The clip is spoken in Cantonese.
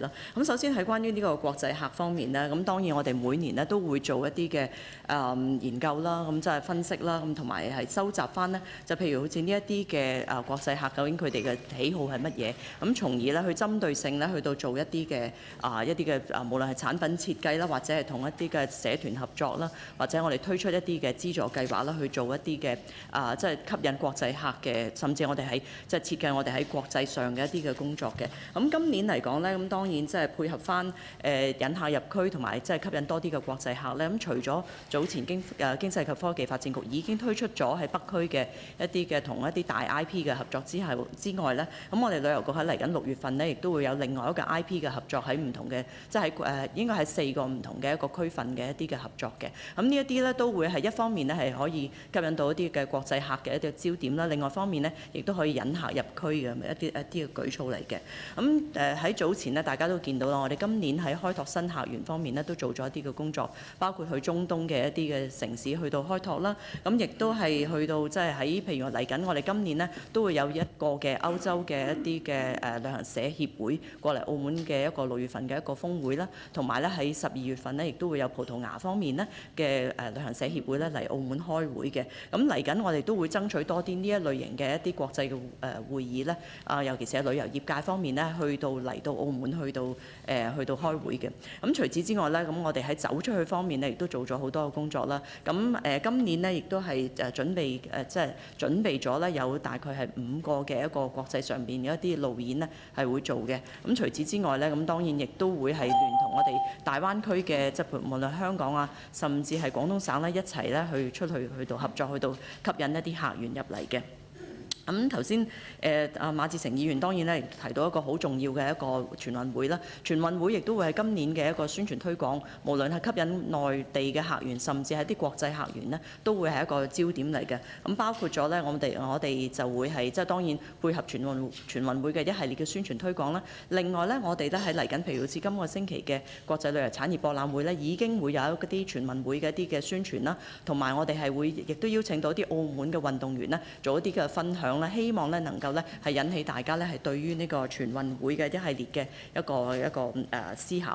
啦。咁首先喺關於呢個國際客方面咧，咁當然我哋每年咧都會做一啲嘅研究啦，咁即係分析啦，咁同埋係收集翻咧，就譬如好似呢一啲嘅國際客究竟佢哋嘅喜好係乜嘢，咁從而咧去針對性咧去到做一啲嘅無論係產品設計啦，或者係同一啲嘅社團合作啦，或者我哋推出一啲嘅資助計劃啦，去做一啲嘅即係吸引國際客嘅，甚至我哋喺即係設計我哋喺國際上嘅一啲嘅工作嘅。咁今年嚟講咧，咁當然即係配合翻引客入區同埋即係吸引多啲嘅國際客咧。咁除咗早前經濟及科技發展局已經推出咗喺北區嘅一啲嘅同一啲大 IP 嘅合作之外咧，咁我哋旅遊局喺嚟緊6月份咧，亦都會有另外一個 IP 嘅合作喺唔同嘅，即係喺應該喺4個唔同嘅一個區份嘅一啲嘅合作嘅。咁呢一啲咧都會係一方面咧係可以吸引到一啲嘅國際客嘅一啲焦點啦，另外一方面咧亦都可以引客入區嘅一啲嘅舉措嚟嘅。咁喺早前咧，大家都見到啦，我哋今年喺開拓新客源方面咧都做咗一啲嘅工作，包括去中東嘅一啲嘅城市去到開拓啦。咁亦都係去到即係喺譬如嚟緊，我哋今年咧都會有一個嘅歐洲嘅一啲嘅旅行社協會過嚟澳門嘅一個6月份嘅一個峰會啦，同埋咧喺12月份咧亦都會有葡萄牙方面咧嘅旅行社協會咧嚟澳門開會嘅。咁嚟緊我哋都會爭取多啲呢一類型嘅一啲國際嘅會議咧，尤其是喺旅遊業界方面咧，嚟到澳門去到開會嘅。咁除此之外咧，咁我哋喺走出去方面咧，亦都做咗好多嘅工作啦。咁今年咧亦都係準備咗咧有大概係5個嘅一個國際上邊嘅一啲路演咧係會做嘅。咁除此之外咧，咁當然亦都會係聯同我哋大灣區嘅即係無論香港啊，甚至係廣東省咧一齊咧去到合作，去到吸引一啲客源入嚟嘅。咁頭先馬志成議員當然咧提到一個好重要嘅一個全運會啦，全運會亦都會係今年嘅一個宣傳推廣，無論係吸引內地嘅客源，甚至係啲國際客源咧，都會係一個焦點嚟嘅。咁包括咗咧，我哋就會係即係當然配合全運會嘅一系列嘅宣傳推廣啦。另外咧，我哋咧喺嚟緊，譬如好似今個星期嘅國際旅遊產業博覽會咧，已經會有一啲全運會嘅一啲嘅宣傳啦，同埋我哋係會亦都邀請到啲澳門嘅運動員咧做一啲嘅分享。希望咧能夠咧係引起大家咧係對於呢個全運會嘅一系列嘅一個思考。